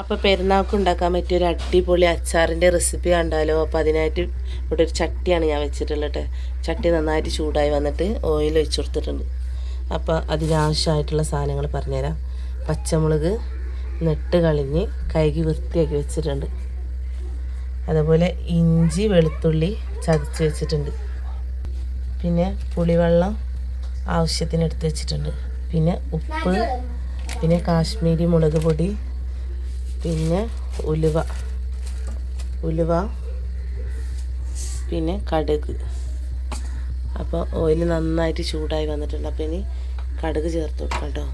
അപ്പോൾ പെരുന്നാൾക്ക് ഉണ്ടാക്കാൻ പറ്റിയ ഒരു അടിപൊളി അച്ചാറിൻ്റെ റെസിപ്പി കണ്ടാലോ. അപ്പോൾ അതിനായിട്ട് ഇവിടെ ഒരു ചട്ടിയാണ് ഞാൻ വെച്ചിട്ടുള്ളത്. ചട്ടി നന്നായിട്ട് ചൂടായി വന്നിട്ട് ഓയിൽ ഒഴിച്ചു കൊടുത്തിട്ടുണ്ട്. അപ്പോൾ അതിനാവശ്യമായിട്ടുള്ള സാധനങ്ങൾ പറഞ്ഞുതരാം. പച്ചമുളക് നെട്ട് കളഞ്ഞ് കഴുകി വൃത്തിയാക്കി വെച്ചിട്ടുണ്ട്. അതുപോലെ ഇഞ്ചി വെളുത്തുള്ളി ചതച്ച് വെച്ചിട്ടുണ്ട്. പിന്നെ പുളിവെള്ളം ആവശ്യത്തിന് എടുത്ത് വെച്ചിട്ടുണ്ട്. പിന്നെ ഉപ്പ്, പിന്നെ കാശ്മീരി മുളക് പൊടി, പിന്നെ ഉലുവ, പിന്നെ കടുക്. അപ്പോൾ ഓയിൽ നന്നായിട്ട് ചൂടായി വന്നിട്ടുണ്ട്. അപ്പോൾ ഇനി കടുക് ചേർത്ത് കൊടുക്കാം കേട്ടോ.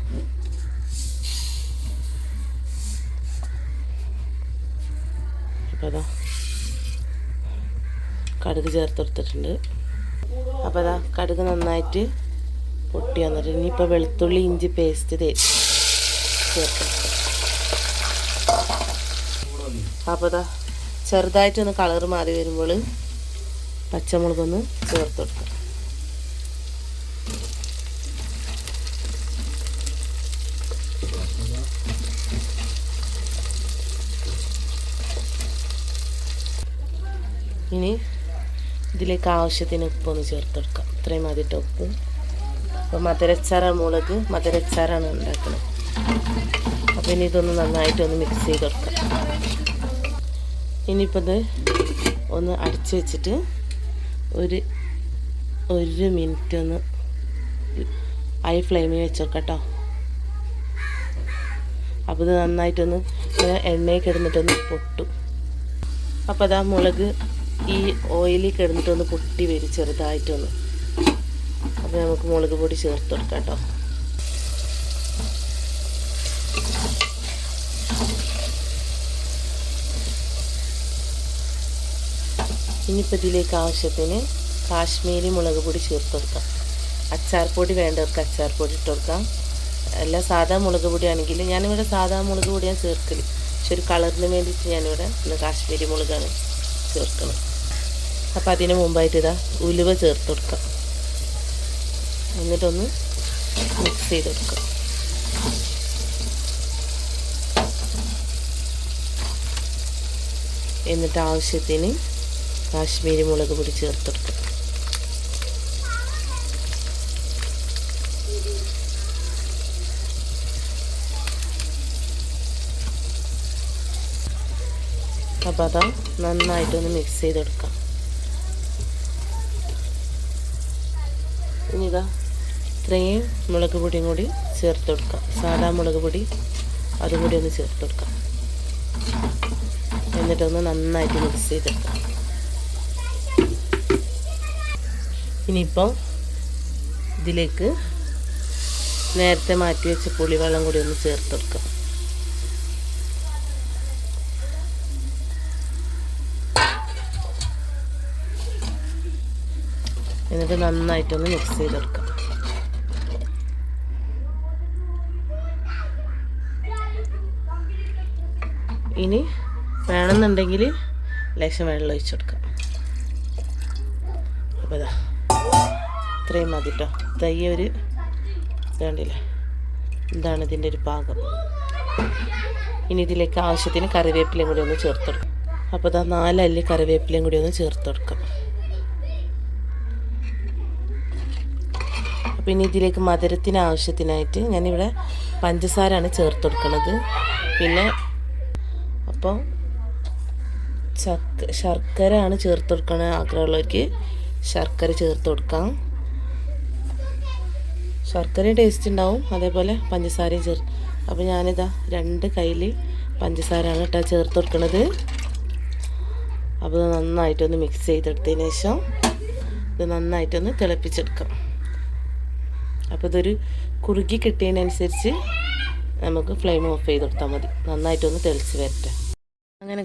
അപ്പോൾ അതാ കടുക് ചേർത്ത് കൊടുത്തിട്ടുണ്ട്. അപ്പോൾ അതാ കടുക് നന്നായിട്ട് പൊട്ടി വന്നിട്ട് ഇനിയിപ്പോൾ വെളുത്തുള്ളി ഇഞ്ചി പേസ്റ്റ് ചേർത്ത്. അപ്പോൾ അതാ ചെറുതായിട്ടൊന്ന് കളറ് മാറി വരുമ്പോൾ പച്ചമുളകൊന്ന് ചേർത്ത് കൊടുക്കാം. ഇനി ഇതിലേക്ക് ആവശ്യത്തിന് ഉപ്പൊന്ന് ചേർത്ത് കൊടുക്കാം. ഇത്രയും മതിയിട്ട് ഉപ്പ്. അപ്പോൾ മധുരച്ചാറാണ് ഉണ്ടാക്കുന്നത്. അപ്പോൾ ഇനി ഇതൊന്ന് നന്നായിട്ടൊന്ന് മിക്സ് ചെയ്ത് കൊടുക്കാം. ഇനിയിപ്പോൾ ഇത് ഒന്ന് അടച്ച് വെച്ചിട്ട് ഒരു മിനിറ്റ് ഒന്ന് ഹൈ ഫ്ലെയിമിൽ വെച്ച് വെക്കാം കേട്ടോ. അപ്പോൾ ഇത് നന്നായിട്ടൊന്ന് എണ്ണയിൽ കിടന്നിട്ടൊന്ന് പൊട്ടും. അപ്പോൾ അതാ മുളക് ഈ ഓയിലിൽ കിടന്നിട്ടൊന്ന് പൊട്ടി വരും ചെറുതായിട്ടൊന്ന്. അപ്പോൾ നമുക്ക് മുളക് പൊടി ചേർത്ത് കൊടുക്കാം കേട്ടോ. ഇനിയിപ്പോൾ ഇതിലേക്ക് ആവശ്യത്തിന് കാശ്മീരി മുളക് പൊടി ചേർത്ത് കൊടുക്കാം. അച്ചാർ പൊടി വേണ്ടവർക്ക് അച്ചാർ പൊടി ഇട്ട് കൊടുക്കാം. അല്ല സാധാ മുളക് പൊടിയാണെങ്കിൽ ഞാനിവിടെ സാധാ മുളക് പൊടിയാണ് ചേർക്കൽ. പക്ഷെ ഒരു കളറിന് വേണ്ടിയിട്ട് ഞാനിവിടെ കാശ്മീരി മുളകാണ് ചേർക്കണം. അപ്പോൾ അതിന് മുമ്പായിട്ട് ഇതാ ഉലുവ ചേർത്ത് കൊടുക്കാം. എന്നിട്ടൊന്ന് മിക്സ് ചെയ്ത് കൊടുക്കാം. എന്നിട്ട് ആവശ്യത്തിന് കാശ്മീരി മുളക് പൊടി ചേർത്ത് കൊടുക്കാം. അപ്പോൾ അതാ നന്നായിട്ടൊന്ന് മിക്സ് ചെയ്ത് കൊടുക്കാം. ഇനി ഇതാ ഇത്രയും മുളക് പൊടിയും കൂടി ചേർത്ത് കൊടുക്കാം. സാധാ മുളക് പൊടി അതും കൂടി ഒന്ന് ചേർത്ത് കൊടുക്കാം. എന്നിട്ടൊന്ന് നന്നായിട്ട് മിക്സ് ചെയ്തെടുക്കാം. ഇനിയിപ്പോൾ ഇതിലേക്ക് നേരത്തെ മാറ്റി വെച്ച പുളിവെള്ളം കൂടി ഒന്ന് ചേർത്ത് കൊടുക്കാം. എന്നിട്ട് നന്നായിട്ടൊന്ന് മിക്സ് ചെയ്തെടുക്കാം. ഇനി വേണമെന്നുണ്ടെങ്കിൽ ലേശം വെള്ളം ഒഴിച്ചു കൊടുക്കാം. അപ്പോൾ ഇതാ ഇത്രയും മതി കേട്ടോ. ഒരു കണ്ടില്ലേ, ഇതാണ് ഇതിൻ്റെ ഒരു പാകം. ഇനി ഇതിലേക്ക് ആവശ്യത്തിന് കറിവേപ്പിലയും കൂടി ഒന്ന് ചേർത്ത് കൊടുക്കാം. അപ്പോൾ ഇതാ 4 അല്ലി കറിവേപ്പിലയും കൂടി ഒന്ന് ചേർത്ത് കൊടുക്കാം. അപ്പോൾ ഇനി ഇതിലേക്ക് മധുരത്തിന് ആവശ്യത്തിനായിട്ട് ഞാനിവിടെ പഞ്ചസാരയാണ് ചേർത്ത് കൊടുക്കുന്നത്. പിന്നെ അപ്പോൾ ശർക്കര ആണ് ചേർത്ത് കൊടുക്കണ ആഗ്രഹമുള്ളവർക്ക് ശർക്കര ചേർത്ത് കൊടുക്കാം. ശർക്കരയും ടേസ്റ്റ് ഉണ്ടാവും, അതേപോലെ പഞ്ചസാരയും ചേർത്ത്. അപ്പോൾ ഞാനിതാ 2 കയ്യിൽ പഞ്ചസാരയാണ് കേട്ടോ ചേർത്ത് കൊടുക്കുന്നത്. അപ്പോൾ നന്നായിട്ടൊന്ന് മിക്സ് ചെയ്തെടുത്തതിന് ശേഷം ഇത് നന്നായിട്ടൊന്ന് തിളപ്പിച്ചെടുക്കാം. അപ്പോൾ ഇതൊരു കുറുകി കിട്ടിയതിനനുസരിച്ച് നമുക്ക് ഫ്ലെയിം ഓഫ് ചെയ്ത് കൊടുത്താൽ മതി. നന്നായിട്ടൊന്ന് തിളച്ച് വരട്ടെ. അങ്ങനെ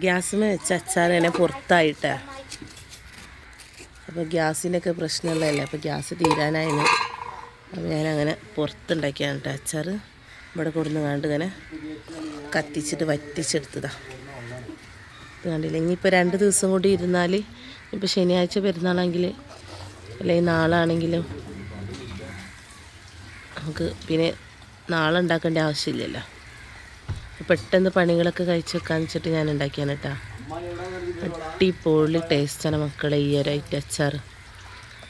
ഗ്യാസിൽ വെച്ച് അച്ചാർ തന്നെ പുറത്തായിട്ടാ. അപ്പോൾ ഗ്യാസിൻ്റെയൊക്കെ പ്രശ്നമുള്ളതല്ലേ. അപ്പോൾ ഗ്യാസ് തീരാനായിരുന്നു. അപ്പോൾ ഞാനങ്ങനെ പുറത്തുണ്ടാക്കിയാണ് കേട്ടോ അച്ചാർ. ഇവിടെ കൊടുന്ന് ഇങ്ങനെ കത്തിച്ചിട്ട് വറ്റിച്ചെടുത്തതാണ്. ഇത് കണ്ടില്ല. ഇനിയിപ്പോൾ 2 ദിവസം കൂടി ഇരുന്നാൽ, ഇപ്പോൾ ശനിയാഴ്ച പെരുന്നാളാണെങ്കിൽ അല്ലെങ്കിൽ നാളാണെങ്കിലും നമുക്ക് പിന്നെ നാളെ ഉണ്ടാക്കേണ്ട ആവശ്യമില്ലല്ലോ. പെട്ടെന്ന് പണികളൊക്കെ കഴിച്ച് വെക്കാന്ന് വെച്ചിട്ട് ഞാൻ ഉണ്ടാക്കിയാണ് കേട്ടോ. അടിപൊളി ടേസ്റ്റാണ് മക്കളെ ഈ ഒരു ഐറ്റം അച്ചാർ.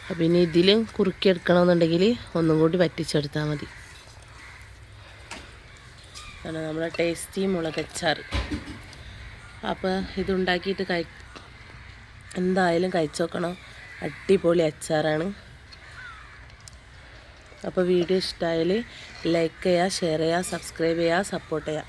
അപ്പം ഇനി ഇതിലും കുറുക്കിയെടുക്കണമെന്നുണ്ടെങ്കിൽ ഒന്നും കൂടി വറ്റിച്ചെടുത്താൽ മതി. ആണ് നമ്മളെ ടേസ്റ്റി മുളകച്ചാർ. അപ്പോൾ ഇതുണ്ടാക്കിയിട്ട് എന്തായാലും കഴിച്ചു നോക്കണം. അടിപൊളി അച്ചാറാണ്. അപ്പോൾ വീഡിയോ ഇഷ്ടമായാൽ ലൈക്ക് ചെയ്യുക, ഷെയർ ചെയ്യുക, സബ്സ്ക്രൈബ് ചെയ്യുക, സപ്പോർട്ട് ചെയ്യുക.